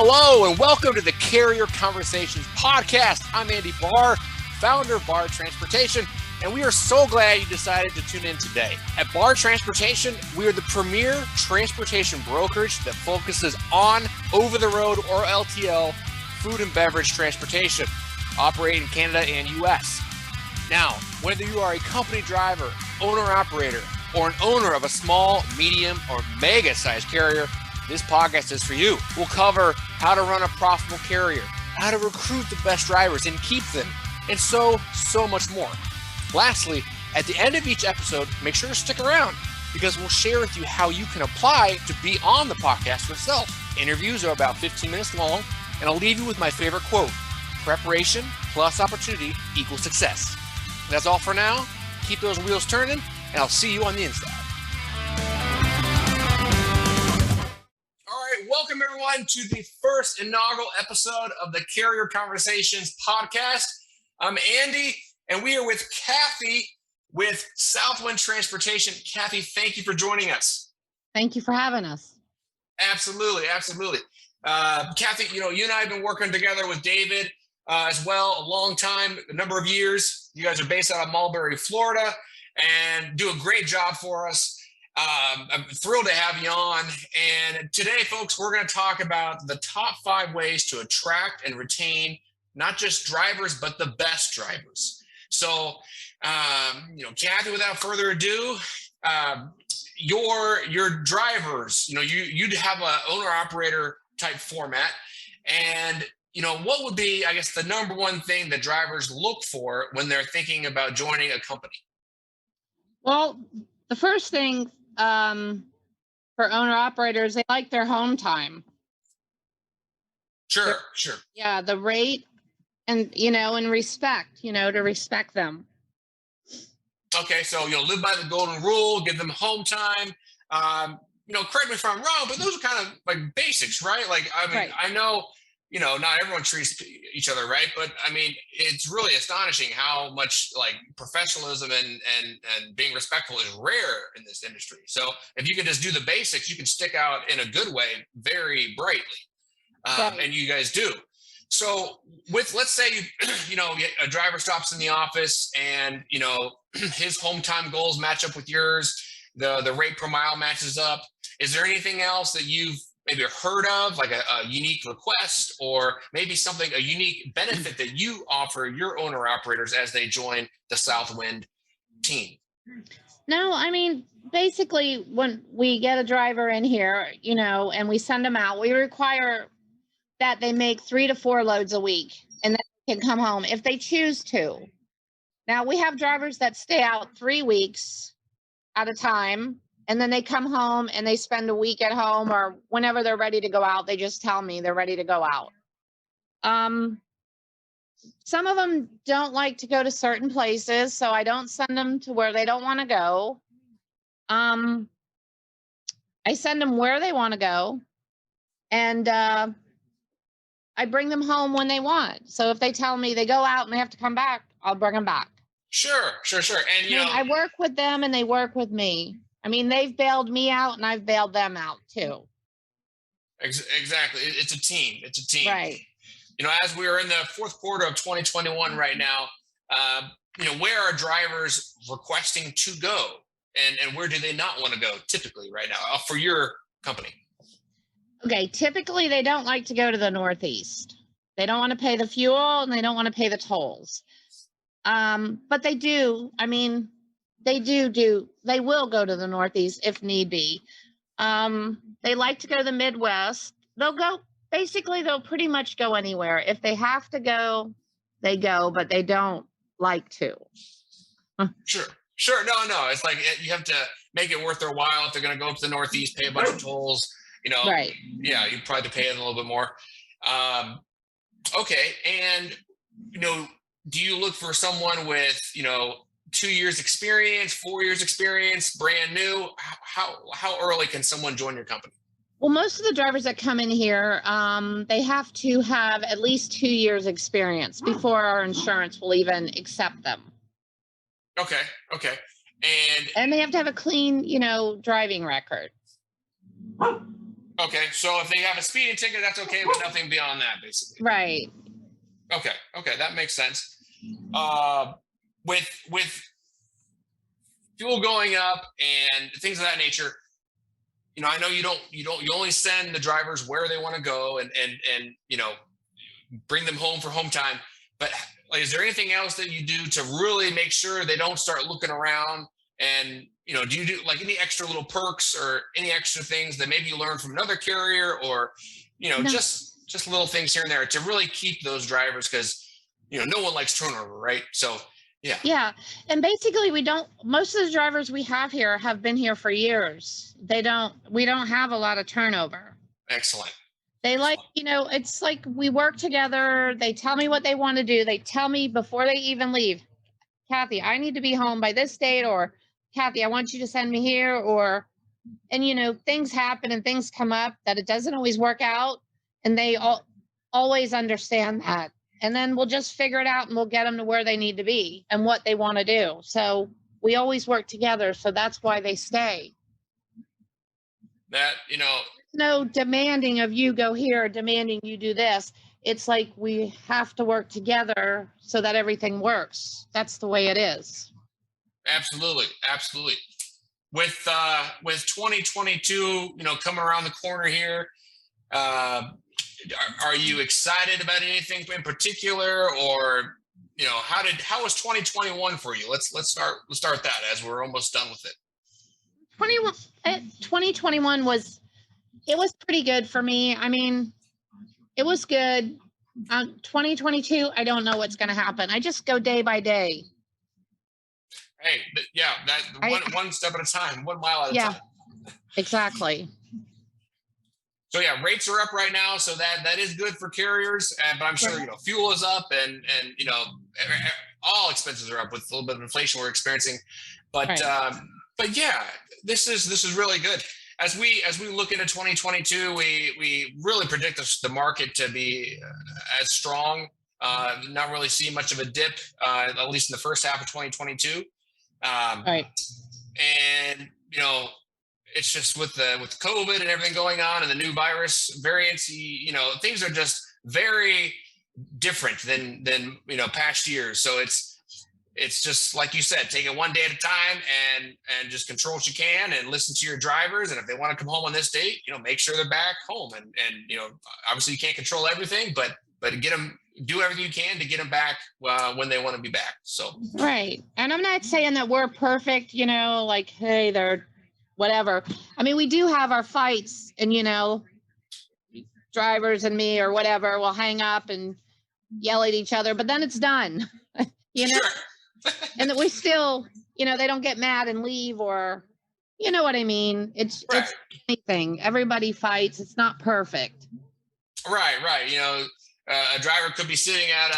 Hello and welcome to the Carrier Conversations podcast. I'm Andy Bahr, founder of Bahr Transportation, and we are so glad you decided to tune in today. At Bahr Transportation, we are the premier transportation brokerage that focuses on over-the-road or LTL food and beverage transportation, operating in Canada and U.S. Now, whether you are a company driver, owner-operator, or an owner of a small, medium, or mega-sized carrier, this podcast is for you. We'll cover how to run a profitable carrier, how to recruit the best drivers and keep them, and so much more. Lastly, at the end of each episode, make sure to stick around because we'll share with you how you can apply to be on the podcast yourself. Interviews are about 15 minutes long, and I'll leave you with my favorite quote: preparation plus opportunity equals success. That's all for now. Keep those wheels turning, and I'll see you on the inside. Welcome everyone to the first inaugural episode of the Carrier Conversations podcast. I'm Andy, and we are with Kathy with Southwind Transportation. Kathy, thank you for joining us. Thank you for having us. Absolutely. Kathy, you and I have been working together with David as well a long time, a number of years. You guys are based out of Mulberry, Florida, and do a great job for us. I'm thrilled to have you on. And today, folks, we're going to talk about the top 5 ways to attract and retain not just drivers, but the best drivers. So, Kathy, without further ado, your drivers, you'd have an owner-operator type format. And, what would be, I guess, the number one thing that drivers look for when they're thinking about joining a company? Well, the first thing for owner operators, they like their home time. Sure. Yeah, the rate and, and respect, to respect them. Okay, so, live by the golden rule, give them home time. Correct me if I'm wrong, but those are kind of like basics, right? Like, Right. I know, not everyone treats each other right, but it's really astonishing how much like professionalism and being respectful is rare in this industry. So if you can just do the basics, you can stick out in a good way, very brightly. Right. And you guys do. So let's say, a driver stops in the office and, his home time goals match up with yours, the rate per mile matches up. Is there anything else that you've maybe heard of, like a unique request, or maybe a unique benefit that you offer your owner operators as they join the Southwind team? No, basically when we get a driver in here, and we send them out, we require that they make 3 to 4 loads a week and then they can come home if they choose to. Now we have drivers that stay out 3 weeks at a time, and then they come home and they spend a week at home, or whenever they're ready to go out, they just tell me they're ready to go out. Some of them don't like to go to certain places, so I don't send them to where they don't want to go. I send them where they want to go, and I bring them home when they want. So if they tell me they go out and they have to come back, I'll bring them back. Sure. And, I work with them and they work with me. They've bailed me out and I've bailed them out too. Exactly. It's a team. Right. As we are in the fourth quarter of 2021 right now, where are drivers requesting to go, and where do they not want to go typically right now for your company? Okay. Typically they don't like to go to the Northeast. They don't want to pay the fuel and they don't want to pay the tolls. But they do. They will go to the Northeast if need be. They like to go to the Midwest. They'll pretty much go anywhere. If they have to go, they go, but they don't like to. Sure. No. It's like you have to make it worth their while. If they're going to go up to the Northeast, pay a bunch of tolls, Right. Yeah, you probably have to pay it a little bit more. Okay. And, do you look for someone with, 2 years experience, 4 years experience, brand new? How early can someone join your company? Well, most of the drivers that come in here, they have to have at least 2 years experience before our insurance will even accept them. Okay. And they have to have a clean, driving record. Okay, so if they have a speeding ticket, that's okay, but nothing beyond that, basically. Right. Okay, that makes sense. With fuel going up and things of that nature, I know you only send the drivers where they want to go and bring them home for home time. But like, is there anything else that you do to really make sure they don't start looking around? And do you do like any extra little perks or any extra things that maybe you learned from another carrier, or No. just little things here and there to really keep those drivers, because no one likes turnover, right? So yeah. Yeah. And basically most of the drivers we have here have been here for years. We don't have a lot of turnover. Excellent. They like, it's like we work together. They tell me what they want to do. They tell me before they even leave, Kathy, I need to be home by this date, or Kathy, I want you to send me here, and things happen and things come up that it doesn't always work out. And they always understand that. And then we'll just figure it out and we'll get them to where they need to be and what they want to do. So we always work together. So that's why they stay. That, no demanding of you go here, demanding you do this. It's like we have to work together so that everything works. That's the way it is. Absolutely. With 2022, coming around the corner here, are you excited about anything in particular, or how was 2021 for you? Let's start that as we're almost done with it. 2021 was pretty good for me. I mean, it was good. 2022, I don't know what's going to happen. I just go day by day. Hey, yeah, one step at a time, 1 mile at a time. Exactly. So yeah, rates are up right now, so that is good for carriers. But I'm sure fuel is up, and all expenses are up with a little bit of inflation we're experiencing. But yeah, this is really good. As we look into 2022, we really predict the market to be as strong. Not really see much of a dip, at least in the first half of 2022. Right. And it's just with COVID and everything going on and the new virus variants, things are just very different than past years. So it's just like you said, take it one day at a time and just control what you can and listen to your drivers. And if they want to come home on this date, make sure they're back home. And obviously you can't control everything, but get them, do everything you can to get them back when they want to be back. So right. And I'm not saying that we're perfect, like, hey, they're whatever. I mean, we do have our fights, and drivers and me or whatever will hang up and yell at each other, but then it's done. Sure. And that we still, they don't get mad and leave, or you know what I mean? It's anything. Everybody fights. It's not perfect. Right. A driver could be sitting at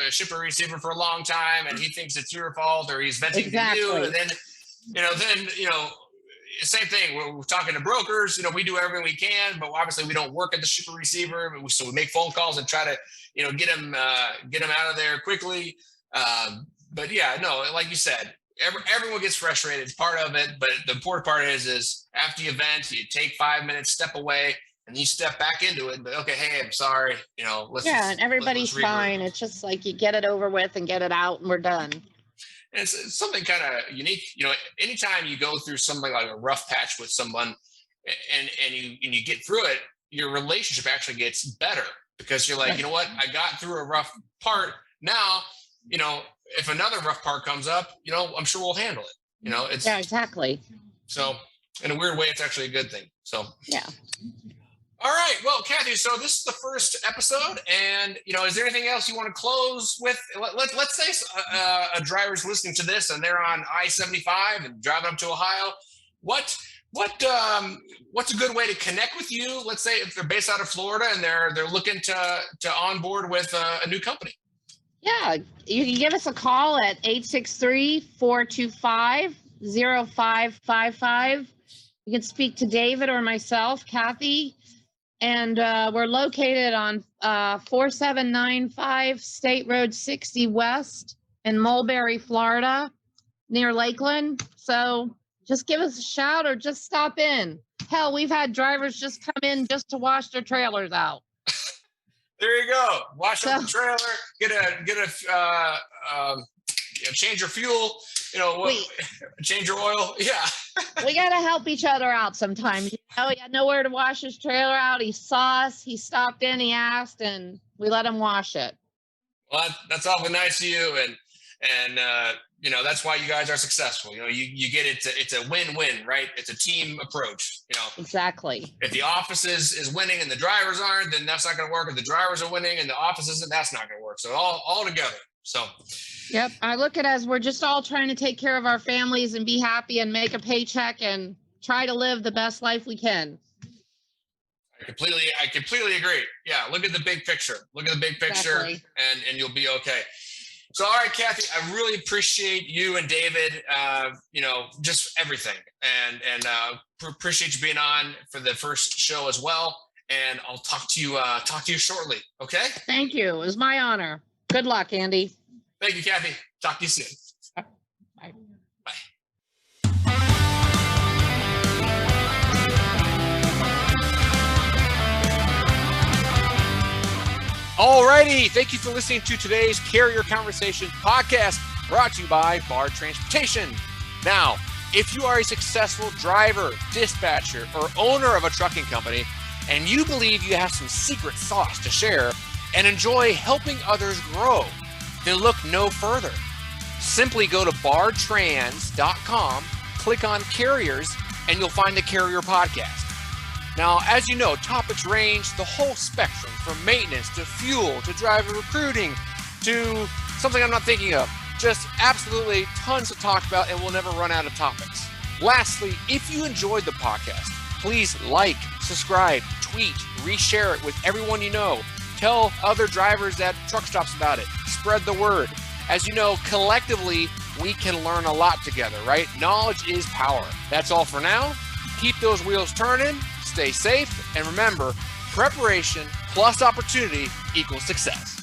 a shipper receiver for a long time, and he thinks it's your fault, or he's venting to you, and then same thing. We're talking to brokers. We do everything we can, but obviously we don't work at the shipper receiver. So we make phone calls and try to, get them out of there quickly. But yeah, no, like you said, everyone gets frustrated. It's part of it. But the important part is after the event, you take 5 minutes, step away, and you step back into it. But okay, hey, I'm sorry. And everybody's fine. It's just like you get it over with and get it out, and we're done. And it's something kind of unique, anytime you go through something like a rough patch with someone and you get through it, your relationship actually gets better, because you're like, you know what, I got through a rough part. Now, if another rough part comes up, I'm sure we'll handle it. Yeah, exactly. So in a weird way, it's actually a good thing. So, yeah. All right. Well, Kathy, so this is the first episode, and is there anything else you want to close with? Let's say a driver's listening to this and they're on I-75 and driving up to Ohio. What's a good way to connect with you? Let's say if they're based out of Florida and they're looking to onboard with a new company. Yeah, you can give us a call at 863-425-0555. You can speak to David or myself, Kathy. And we're located on 4795 State Road 60 West in Mulberry, Florida, near Lakeland. So just give us a shout or just stop in. Hell, we've had drivers just come in just to wash their trailers out. There you go. Wash up the trailer. Change your fuel. Change your oil. Yeah. We got to help each other out sometimes. He had nowhere to wash his trailer out. He saw us. He stopped in. He asked, and we let him wash it. Well, that's awfully nice of you, and that's why you guys are successful. You get it. It's a win-win, right? It's a team approach. Exactly. If the office is winning and the drivers aren't, then that's not going to work. If the drivers are winning and the office isn't, that's not going to work. So all together. So. Yep. I look at it as we're just all trying to take care of our families and be happy and make a paycheck and try to live the best life we can. I completely agree. Yeah. Look at the big picture. Exactly. and you'll be okay. So, all right, Kathy, I really appreciate you and David, just everything. And appreciate you being on for the first show as well. And I'll talk to you shortly. Okay. Thank you. It was my honor. Good luck, Andy. Thank you, Kathy. Talk to you soon. Bye. Bye. All righty. Thank you for listening to today's Carrier Conversation podcast, brought to you by Bahr Transportation. Now, if you are a successful driver, dispatcher, or owner of a trucking company, and you believe you have some secret sauce to share and enjoy helping others grow, then look no further. Simply go to bahrtrans.com, click on Carriers, and you'll find the Carrier Podcast. Now, as you know, topics range the whole spectrum, from maintenance to fuel to driver recruiting to something I'm not thinking of. Just absolutely tons to talk about, and we'll never run out of topics. Lastly, if you enjoyed the podcast, please like, subscribe, tweet, reshare it with everyone you know. Tell other drivers at truck stops about it. Spread the word. As you know, collectively, we can learn a lot together, right? Knowledge is power. That's all for now. Keep those wheels turning, stay safe, and remember, preparation plus opportunity equals success.